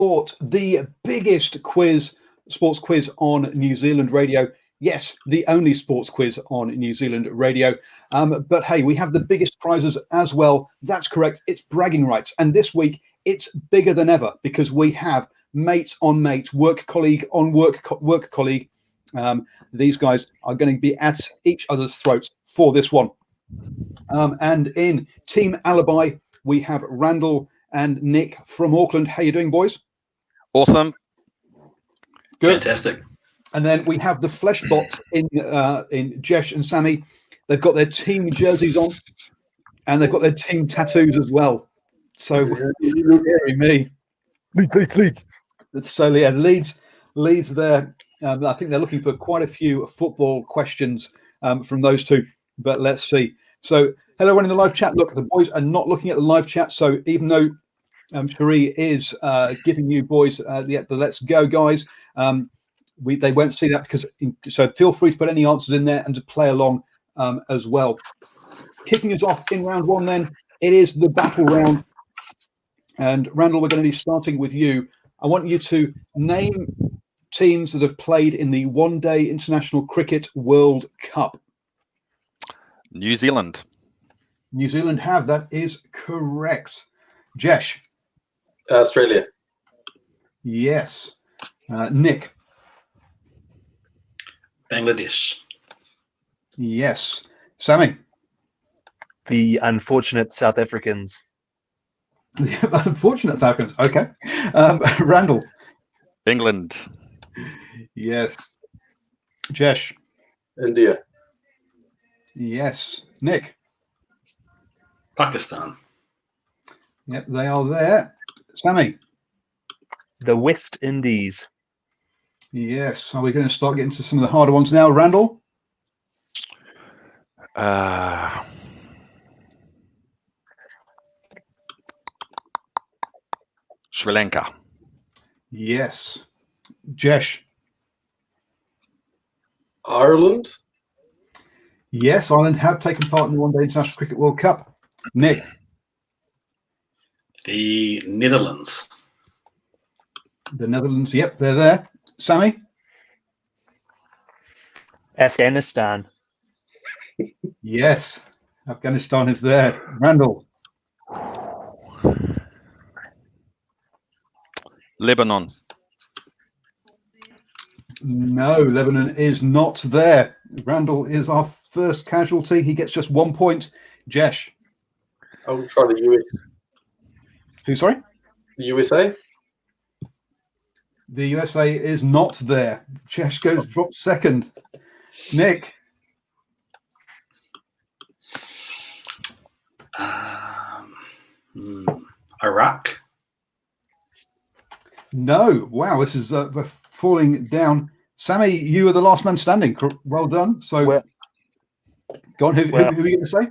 Sport, the biggest sports quiz on New Zealand radio. Yes, the only sports quiz on New Zealand radio. But hey, we have the biggest prizes as well. That's correct. It's bragging rights. And this week, it's bigger than ever because we have mate on mate, work colleague on work colleague. These guys are going to be at each other's throats for this one. And in Team Alibi, we have Randall and Nick from Auckland. How you doing, boys? Awesome. Good. Fantastic. And then we have the Flesh Bot in Jesh and Sammy. They've got their team jerseys on, and they've got their team tattoos as well. So, hearing me. Leeds. So, yeah, Leeds there. I think they're looking for quite a few football questions from those two. But let's see. So, hello, everyone in the live chat. Look, the boys are not looking at the live chat. So, even though Cherie is giving you boys the let's go, guys, they won't see that so feel free to put any answers in there and to play along as well. Kicking us off in round one, then it is the battle round. And Randall, we're going to be starting with you. I want you to name teams that have played in the one-day International Cricket World Cup. New Zealand. New Zealand have. That is correct. Jesh. Australia. Yes. Nick. Bangladesh. Yes. Sammy. The unfortunate South Africans. The unfortunate South Africans. Okay. Randall. England. Yes. Jesh. India. Yes. Nick. Pakistan. Yep, they are there. Sammy. The West Indies. Yes. Are we going to start getting to some of the harder ones now? Randall? Sri Lanka. Yes. Jesh? Ireland. Yes, Ireland have taken part in the One Day International Cricket World Cup. Nick? The Netherlands. The Netherlands, yep, they're there. Sammy? Afghanistan. Yes, Afghanistan is there. Randall? Lebanon. No, Lebanon is not there. Randall is our first casualty. He gets just 1 point. Jesh? I'll try the US. Who, sorry? The USA. The USA is not there. Jesh drops second. Nick? Iraq. No. Wow, this is falling down. Sammy, you are the last man standing. Well done. So, go on. Who are you going to say?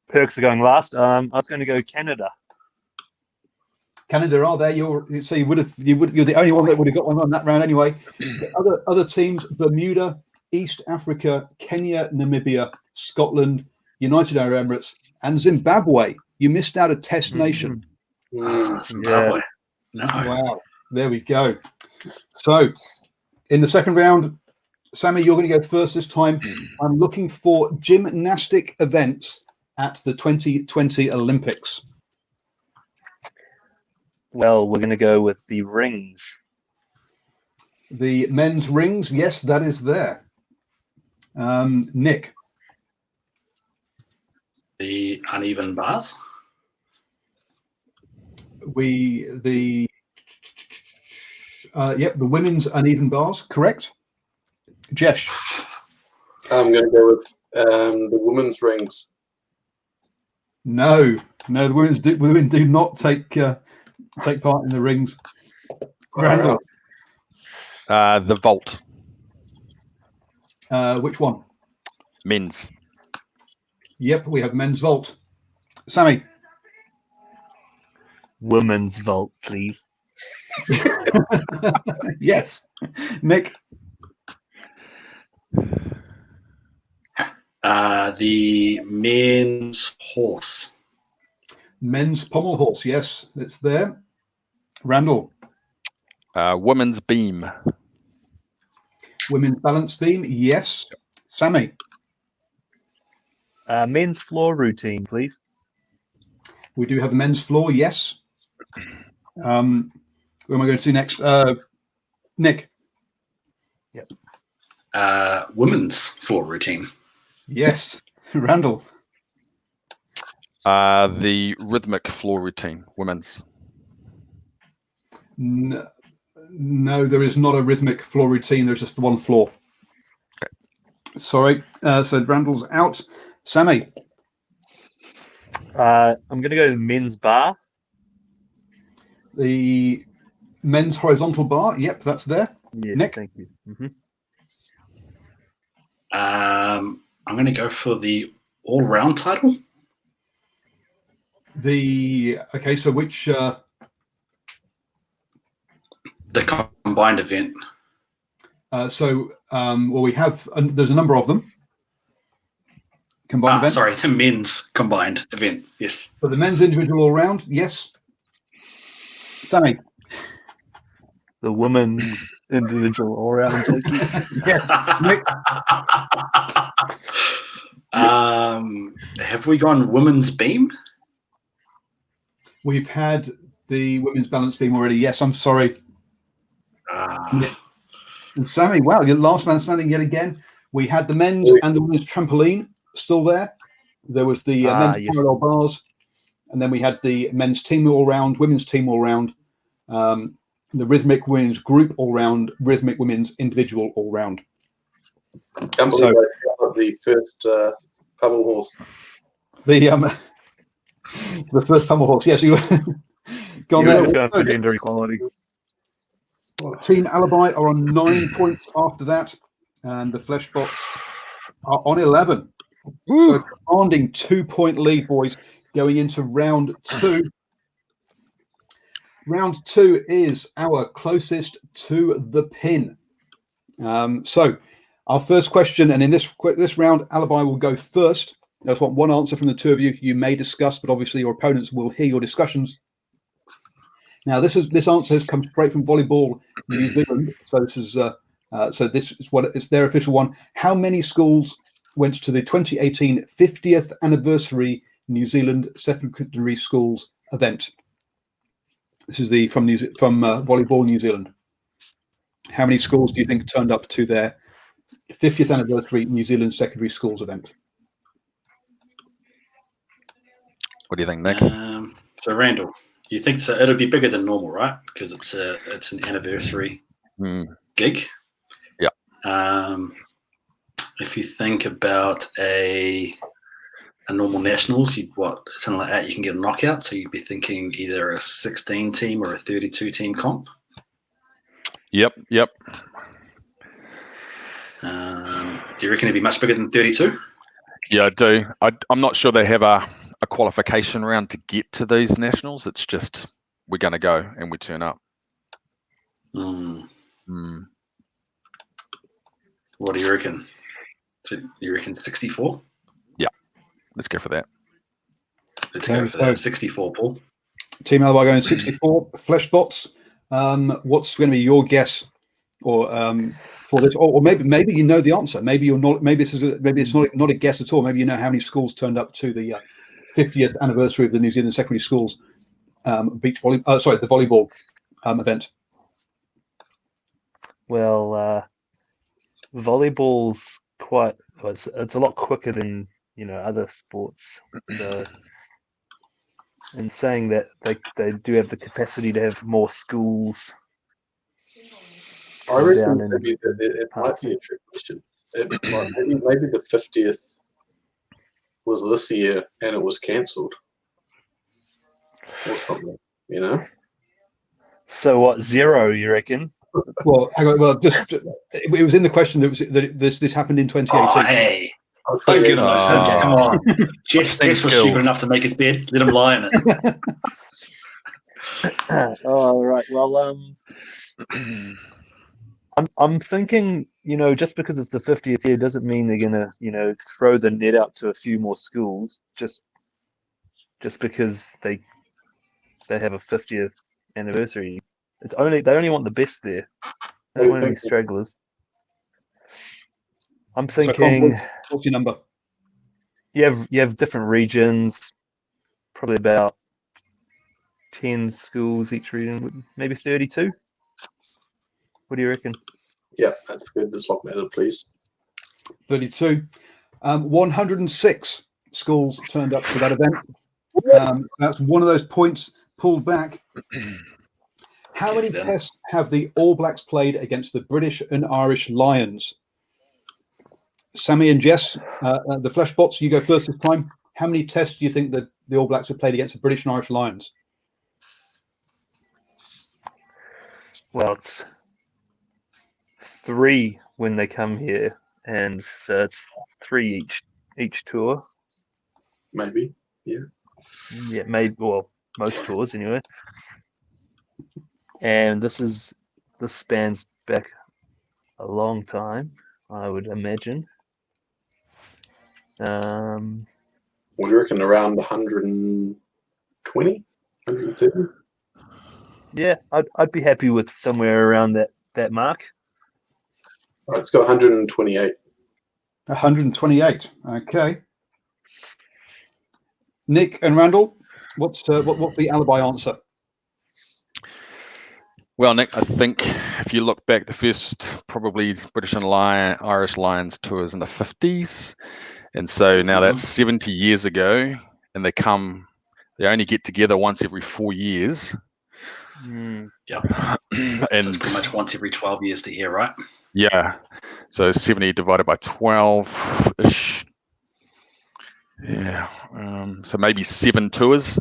Perks are going last. I was going to go Canada. Canada are there. You're the only one that would have got one on that round anyway. Other teams: Bermuda, East Africa, Kenya, Namibia, Scotland, United Arab Emirates, and Zimbabwe. You missed out a test nation. Zimbabwe. No. Wow. There we go. So, in the second round, Sammy, you're going to go first this time. I'm looking for gymnastic events at the 2020 Olympics. Well, we're going to go with the rings. The men's rings, yes, that is there. Nick. The uneven bars. The women's uneven bars, correct. Jesh. I'm going to go with the women's rings. No, the women do not take part in the rings. Randall. The vault. Which one? Men's. Yep, we have men's vault. Sammy. Women's vault, please. Yes. Nick. The men's horse. Men's pommel horse, yes, it's there. Randall. Women's beam. Women's balance beam, yes. Sammy, Men's floor routine, please. we do have the men's floor, yes. Who am I going to see next? Nick, Women's floor routine. yes. Randall, The rhythmic floor routine. Women's. no, there is not a rhythmic floor routine. There's just the one floor. Sorry. So Randall's out. Sammy, I'm going to go to the men's bar. the men's horizontal bar. Yep, that's there. Yes, Nick? thank you. I'm going to go for the all-round title. Okay, so which The combined event. well, we have there's a number of them. Combined event. Sorry, the men's combined event. Yes. For the men's individual all round, yes. Sammy, The women's individual all round. Thank you. yes. Nick, Have we gone women's beam? we've had the women's balance beam already. Yes, I'm sorry. And Sammy, wow, you're last man standing yet again. We had the men's and the women's trampoline still there. There was the men's yes. parallel bars, and then we had the men's team all round, women's team all round, the rhythmic women's group all round, rhythmic women's individual all round. Can't believe I got the first pummel horse. The first pummel horse. Yes, you go on You're there. going for gender equality. Team Alibi are on 9 points after that, and the Fleshbots are on 11. So commanding 2-point lead, boys, going into round two. Round two is our closest to the pin. So our first question, and in this round, Alibi will go first. I just want one answer from the two of you. You may discuss, but obviously your opponents will hear your discussions. Now, this answer has come straight from Volleyball New Zealand. So this is it's their official one. How many schools went to the 2018 50th anniversary New Zealand secondary schools event? This is from Volleyball New Zealand. How many schools do you think turned up to their 50th anniversary New Zealand secondary schools event? What do you think, Nick? So Randall, you think so? It'll be bigger than normal, right? Because it's an anniversary gig. Yeah. If you think about a normal nationals, something like that, you can get a knockout. So you'd be thinking either a 16 team or a 32 team comp. Yep. Do you reckon it'd be much bigger than 32? Yeah, I do. I'm not sure they have a qualification round to get to these nationals. It's just we're going to go and we turn up. What do you reckon? You reckon 64? Yeah, let's go for that. Let's go for that. 64, Paul. Team Alibi going 64. Fleshbots. What's going to be your guess, or for this, or maybe you know the answer. Maybe you're not. Maybe it's not a guess at all. Maybe you know how many schools turned up to the 50th anniversary of the New Zealand secondary schools the volleyball event. Well, volleyball's it's a lot quicker than other sports. So, in saying that, they do have the capacity to have more schools. I reckon maybe it might be a trick question. Maybe the 50th was this year and it was cancelled or something, So what, 0, you reckon? Well, hang on. Well, it was in the question that this happened in 2018. Oh, hey. Don't give him those hints. Come on. Jess was stupid enough to make his bed. Let him lie in it. Oh, right. Well, I'm thinking, just because it's the 50th year doesn't mean they're gonna, throw the net out to a few more schools just because they have a 50th anniversary They only want the best there. They don't want any stragglers. I'm So, thinking what's your number? you have different regions, probably about 10 schools each region, maybe 32. What do you reckon? Yeah, that's good. Just lock that in, please. 32. 106 schools turned up for that event. That's one of those points pulled back. How many tests have the All Blacks played against the British and Irish Lions? Sammy and Jess, the Fleshbots, you go first this time. How many tests do you think that the All Blacks have played against the British and Irish Lions? Well, it's 3 when they come here, and so it's 3 each tour. Maybe, yeah. Yeah, maybe. Well, most tours anyway. And this spans back a long time, I would imagine. What do you reckon? Around 120, 130? Yeah, I'd be happy with somewhere around that mark. All right, let's go 128. 128. Okay. Nick and Randall, what's the Alibi answer? Well, Nick, I think if you look back, the first probably British and Irish Lions tours in the 50s. And so now that's 70 years ago, and they only get together once every 4 years. Yeah. And so it's pretty much once every 12 years to hear, right? Yeah. So 70 divided by 12-ish. Yeah. So maybe 7 tours.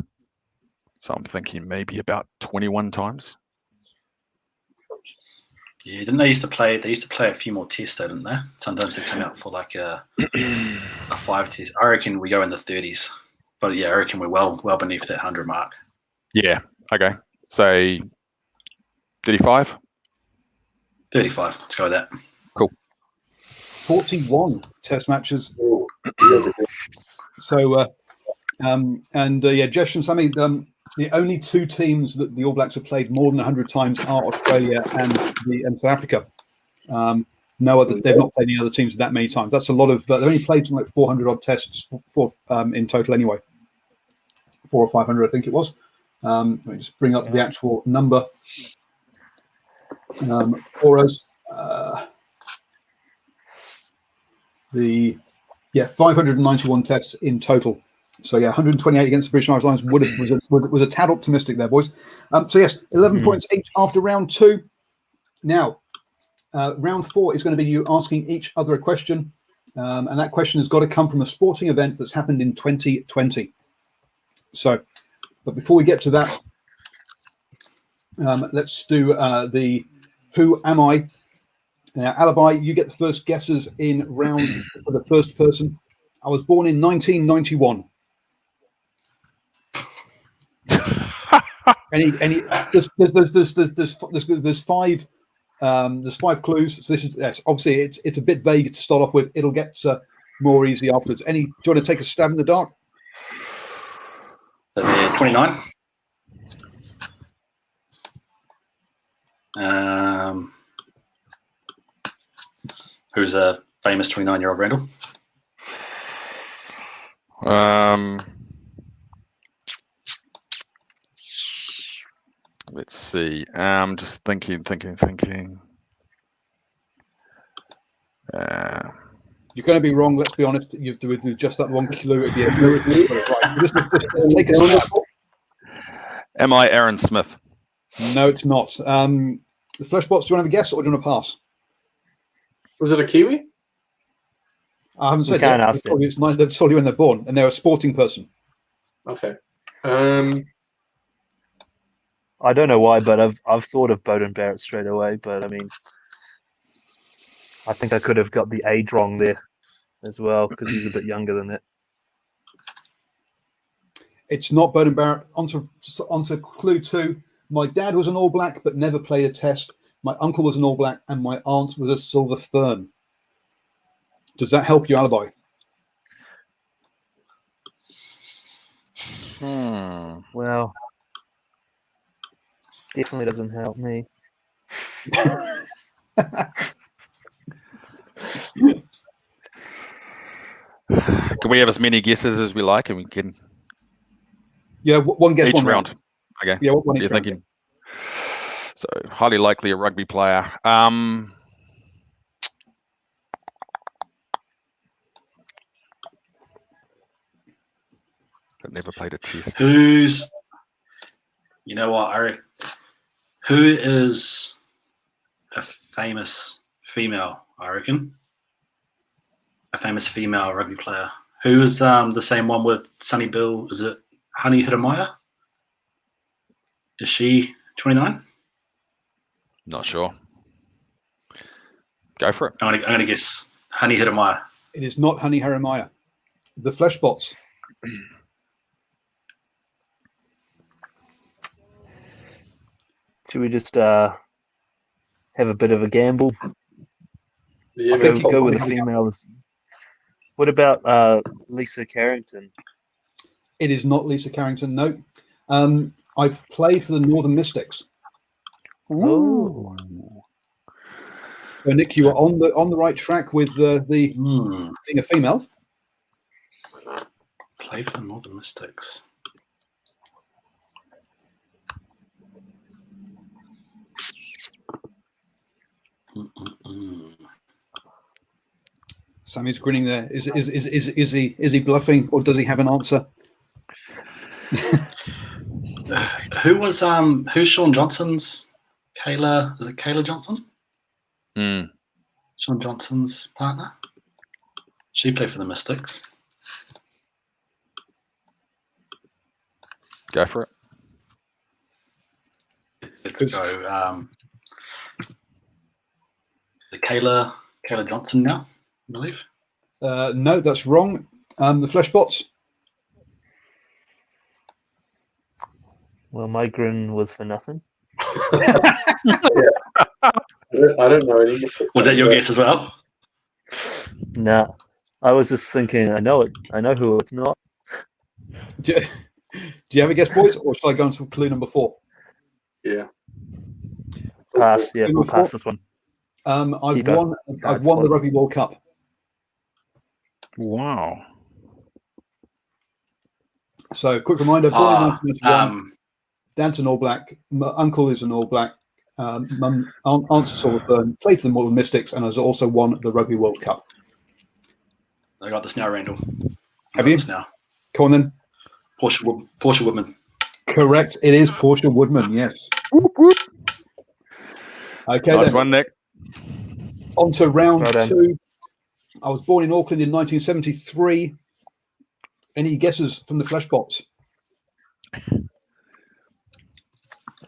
So I'm thinking maybe about 21 times. Yeah, didn't they used to play? They used to play a few more tests, though, didn't they? Sometimes they come out for like a 5 test. I reckon we go in the 30s, but yeah, I reckon we're well beneath that 100 mark. Yeah. Okay. Say 35. 35. Let's go with that. Cool. 41 test matches. Oh, you guys are good. So, yeah, Jesh and Sammy, the only 2 teams that the All Blacks have played more than 100 times are Australia and South Africa. No other, they've not played any other teams that many times. That's a lot of. They've only played something like 400 odd tests in total, anyway. 400 or 500, I think it was. Let me just bring up the actual number for us. 591 tests in total. So 128 against the British and Irish Lions was a tad optimistic there, boys. So yes, 11 points each after round 2. Now, round 4 is going to be you asking each other a question, and that question has got to come from a sporting event that's happened in 2020. So, but before we get to that, let's do the Who Am I? Now, Alibi, you get the first guesses in round for the first person. I was born in 1991. There's 5 clues. So this is obviously it's a bit vague to start off with. It'll get more easy afterwards. Do you want to take a stab in the dark? 29. Who's a famous 29-year-old, Randall? Let's see. Just thinking. You're going to be wrong. Let's be honest. You do just that one clue. It'd be a miracle. Right. Just take a stab. Am I Aaron Smith? No, it's not. The Fleshbots, do you want to have a guess or do you want to pass? Was it a Kiwi? I haven't said can't yet. ask it. They've told you when they're born, and they're a sporting person. Okay. I don't know why, but I've thought of Bowden Barrett straight away. But I mean, I think I could have got the age wrong there as well because he's a bit younger than that. It's not Bowden Barrett. Onto clue 2. My dad was an All Black but never played a test. My uncle was an All Black and my aunt was a Silver Fern. Does that help you, Alibi? Well, Definitely doesn't help me. Can we have as many guesses as we like, and we can Yeah, one guess, each one round? round. Okay. Yeah, one What are each you round. thinking? So highly likely a rugby player. But never played a test. Who's, you know what, who is a famous female, I reckon? A famous female rugby player. Who is the same one with Sonny Bill? Is it Honey Hiramaya? Is she 29? Not sure. Go for it. I'm gonna guess Honey Hiramaya. It is not Honey Haramaya. The Fleshbots. Should we just have a bit of a gamble? Yeah, think Go you with the probably have- females. What about Lisa Carrington? It is not Lisa Carrington. No. I've played for the Northern Mystics. Oh, So Nick, you are on the right track with the being a female. Played for the Northern Mystics. Sammy's grinning there. Is he bluffing, or does he have an answer? Who's Sean Johnson's? Kayla? Is it Kayla Johnson? Mm. Sean Johnson's partner. She played for the Mystics. Go for it. Let's go. The Kayla Johnson now, I believe. No, that's wrong. The Fleshbots. well, my grin was for nothing. I don't know any. Was that your guess as well? Nah, I was just thinking. I know it. I know who it's not. Do you have a guess, boys, or shall I go on to clue number 4? Yeah. Pass. Yeah, Clue we'll number pass 4. this one. I've Keep up. won Cards the close. Rugby World Cup. Wow. So, quick reminder: born in 1991, dad's an All Black, uncle is an All Black, mum, aunt's a Silver Fern, played for the Northern Mystics, and has also won the Rugby World Cup. I got this now, Randall. Have you? This now. Come on then. Portia Woodman. Correct. It is Portia Woodman. Yes. Okay. Nice then. one, Nick. On to round Well done. 2. I was born in Auckland in 1973. Any guesses from the Fleshbots?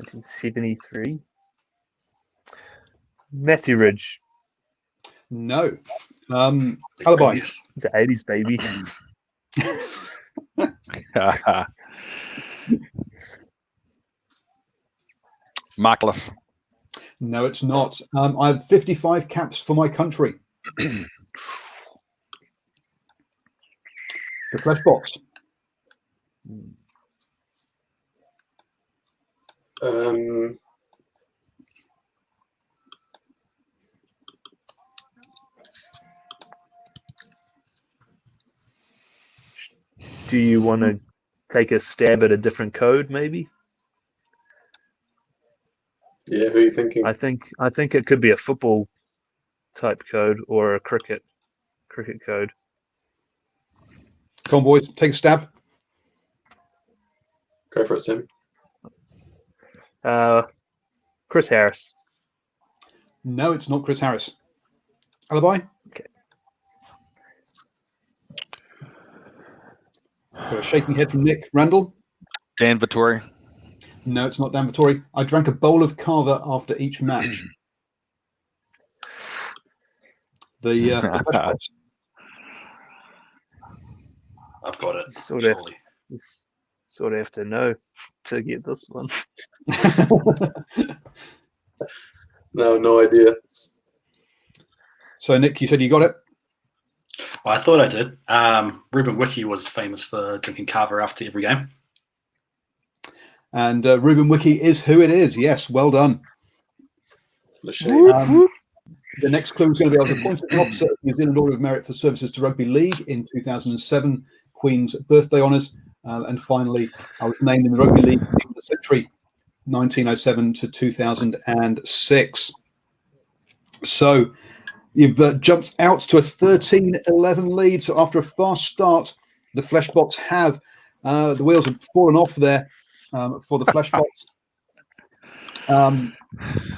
1973. Matthew Ridge, No. Alibi. Yes. the 80s baby. Markless. No, it's not. I have 55 caps for my country. The Fleshbots. Do you want to take a stab at a different code, maybe? Yeah, who are you thinking? I think it could be a football type code or a cricket code. Come on, boys. Take a stab. Go for it, Sam. Chris Harris. No, it's not Chris Harris. Alibi. Okay. Got a shaking head from Nick. Randall. Dan Vittori. No, it's not Dan Vittori. I drank a bowl of Carver after each match. The Fleshbots. I've got it. You sort of Surely. have to know to get this one. No idea. So, Nick, you said you got it? Well, I thought I did. Ruben Wiki was famous for drinking Carver after every game. And Ruben Wiki is who it is. Yes, well done. Machine. The next clue is going to be: I was appointed an officer of the New Zealand Order of Merit for services to rugby league in 2007, Queen's birthday honours, and finally, I was named in the Rugby League Team of the Century, 1907 to 2006. So you've jumped out to a 13-11 lead. So after a fast start, the Fleshbots have the wheels have fallen off there for the Fleshbots.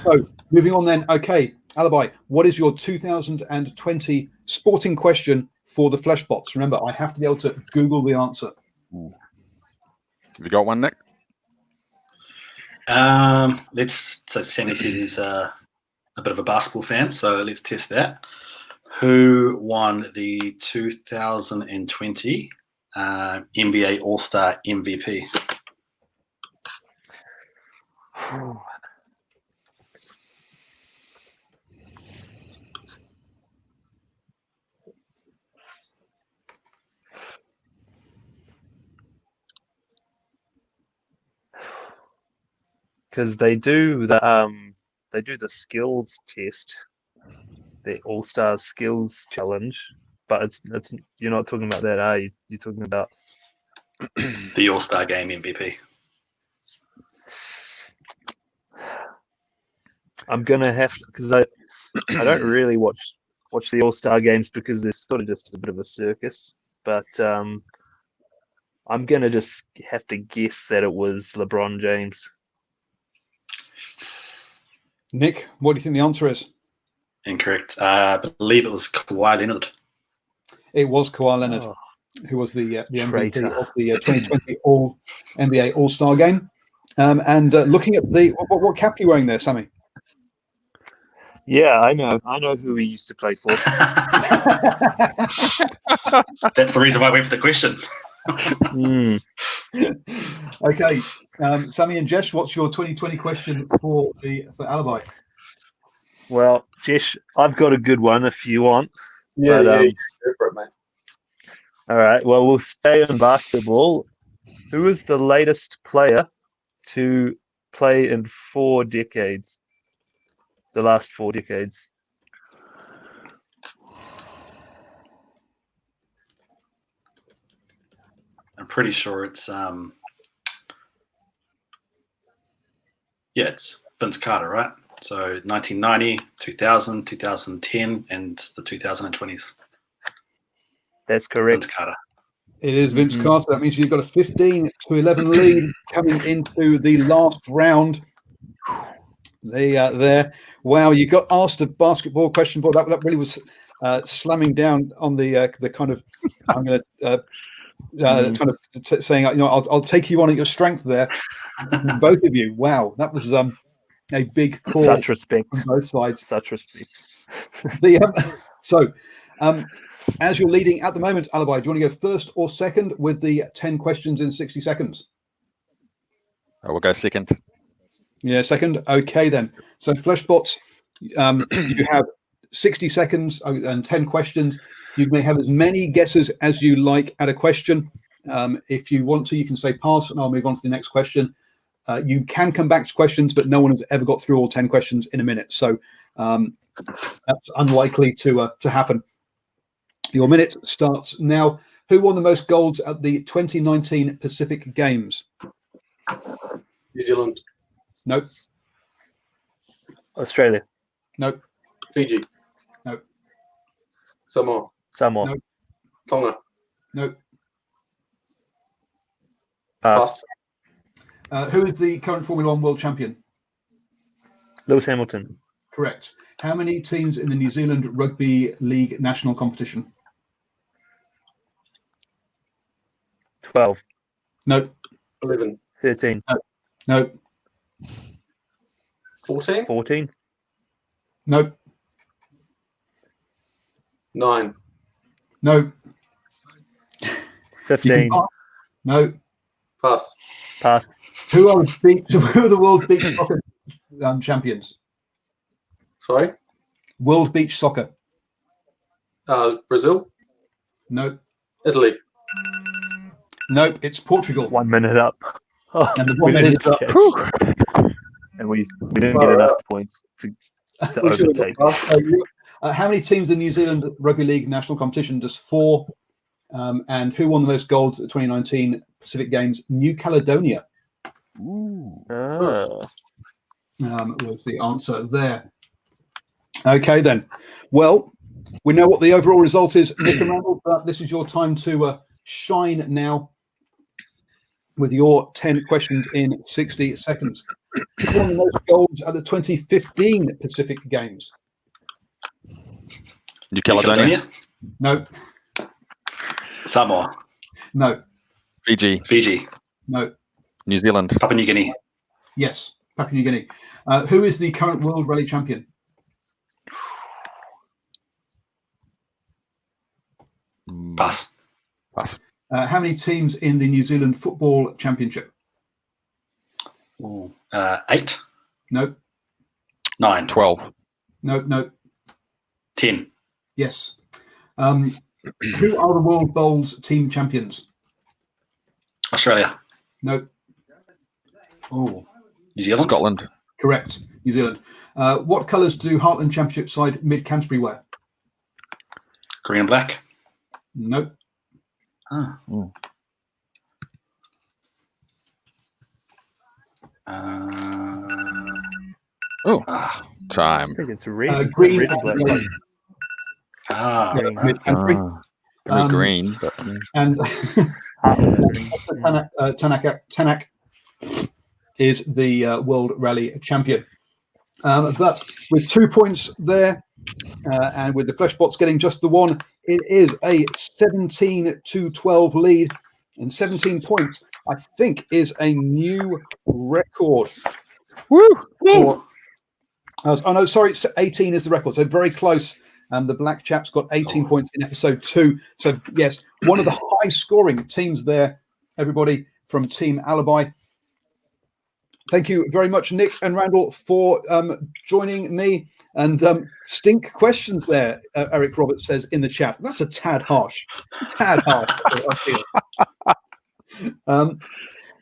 So moving on then. Okay, Alibi, what is your 2020 sporting question for the Fleshbots? Remember, I have to be able to Google the answer. Have you got one, Nick? So Sammy says he's a bit of a basketball fan, so let's test that. Who won the 2020 NBA All-Star MVP? Because they do the skills test, the All-Star Skills Challenge, but it's you're not talking about that, are you? You're talking about The All-Star Game MVP. I'm gonna have to, because I don't really watch the All-Star games because they're sort of just a bit of a circus. But I'm gonna just have to guess that it was LeBron James. Nick, what do you think the answer is? Incorrect. I believe it was Kawhi Leonard. It was Kawhi Leonard, Oh, who was the MVP traitor. of the 2020 NBA All-Star Game. And looking at the what cap are you wearing there, Sammy? yeah, I know who he used to play for. That's the reason why I went for the question. Okay, Sammy and Jesh, what's your 2020 question for Alibi? Well, Jesh, I've got a good one if you want. Yeah, But, go for it, mate. All right. Well, we'll stay on basketball. Who is the latest player to play in 4 decades? The last 4 decades. I'm pretty sure it's it's Vince Carter, right? So 1990, 2000, 2010, and the 2020s. That's correct. Vince Carter. It is Vince Carter. That means you've got a 15-11 lead coming into the last round. There. Wow, you got asked a basketball question, but that really was slamming down on the kind of. I'm going to kind of saying, I'll take you on at your strength there, both of you. Wow, that was a big call. Such respect on both sides. Such respect. As you're leading at the moment, Alibi, do you want to go first or second with the 10 questions in 60 seconds? We'll go second. Yeah, second. Okay, then. So, Fleshbots, you have 60 seconds and 10 questions. You may have as many guesses as you like at a question. If you want to, you can say pass, and I'll move on to the next question. You can come back to questions, but no one has ever got through all 10 questions in a minute. So that's unlikely to happen. Your minute starts now. Who won the most golds at the 2019 Pacific Games? New Zealand. Nope. Australia. Nope. Fiji. Nope. Samoa. Samoa. No. Tonga. Nope. Pass. Who is the current Formula One world champion? Lewis Hamilton. Correct. How many teams in the New Zealand Rugby League national competition? 12. Nope. 11. 13. Nope. 14. 14. Nope. 9. Nope. 15. No. Pass. Pass. Who are the world beach soccer champions? Sorry. World beach soccer. Brazil. Nope. Italy. Nope. It's Portugal. 1 minute up. Oh, And the we 1 minute didn't is up. check. And we didn't get enough points to We should have overtake. got past How many teams in New Zealand Rugby League national competition? Just 4. And who won the most golds at the 2019 Pacific Games? New Caledonia Ah. was the answer there. Okay, then. Well, we know what the overall result is, Nick and Randall, but this is your time to shine now with your 10 questions in 60 seconds. Who won the most golds at the 2015 Pacific Games? New Caledonia. No, Samoa. no, Fiji. no. New Zealand. Papua New Guinea. Yes, Papua New Guinea. Who is the current World Rally Champion? Pass. How many teams in the New Zealand Football Championship? Ooh. 8. No, 9. 12. no. 10. Yes. Who are the World Bowls team champions? Australia. No, Oh. New Zealand. Scotland. correct. New Zealand. What colours do Heartland Championship side Mid Canterbury wear? Green and black. No. Ah. Time. I think it's red. Green red and and black. green. Ah. Yeah, Mid Canterbury. Green. But, And Tanak is the World Rally Champion. But with 2 points there, and with the Fleshbots getting just the 1, it is a 17-12 lead, and 17 points, I think, is a new record. Woo! Oh no, sorry, 18 is the record, so very close. The Black Chaps got 18 points in episode 2. So yes, one of the high-scoring teams there, everybody from Team Alibi. Thank you very much, Nick and Randall, for joining me. And stink questions there, Eric Roberts says in the chat. That's a tad harsh. I feel.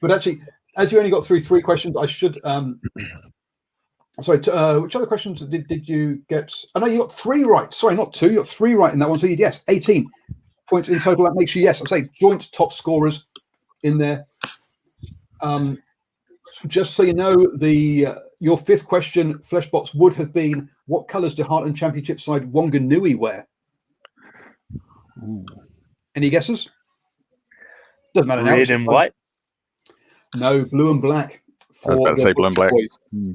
But actually, as you only got through 3 questions, I should... sorry, which other questions did you get? I know you got 3 right. Sorry, not 2. You got 3 right in that one. So yes, 18 points in total. That makes you, yes, I'd say joint top scorers in there. Just so you know, your 5th question, Fleshbots, would have been, what colours do Heartland Championship side Wanganui wear? Any guesses? Doesn't matter now. Red and white. No, blue and black. I was about to say blue and black. Yeah.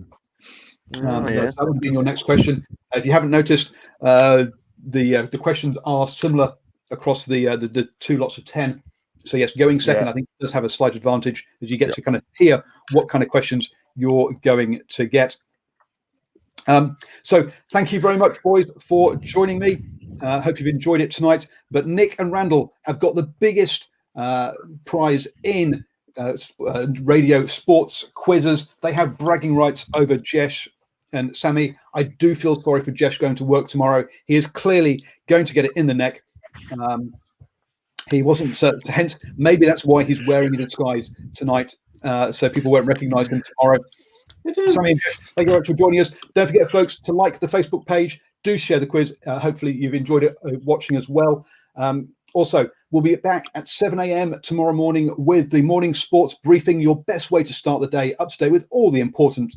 That would have been your next question. If you haven't noticed, the questions are similar across the 2 lots of 10. So yes, going second, I think, does have a slight advantage as you get to kind of hear what kind of questions you're going to get. So thank you very much, boys, for joining me. Hope you've enjoyed it tonight. But Nick and Randall have got the biggest prize in radio sports quizzes. They have bragging rights over Jesh and Sammy. I do feel sorry for Jesh going to work tomorrow. He is clearly going to get it in the neck. He wasn't, hence maybe that's why he's wearing a disguise tonight, so people won't recognise him tomorrow. Sammy and Jesh, thank you very much for joining us. Don't forget, folks, to like the Facebook page. Do share the quiz. Hopefully you've enjoyed it watching as well. Also, we'll be back at 7 a.m. tomorrow morning with the morning sports briefing, your best way to start the day, up to date with all the important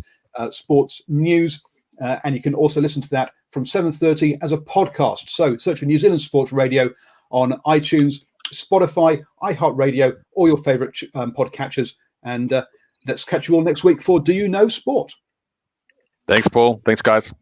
sports news. And you can also listen to that from 7:30 as a podcast. So search for New Zealand Sports Radio on iTunes, Spotify, iHeartRadio, or your favourite podcatchers. And let's catch you all next week for Do You Know Sport? Thanks, Paul. Thanks, guys.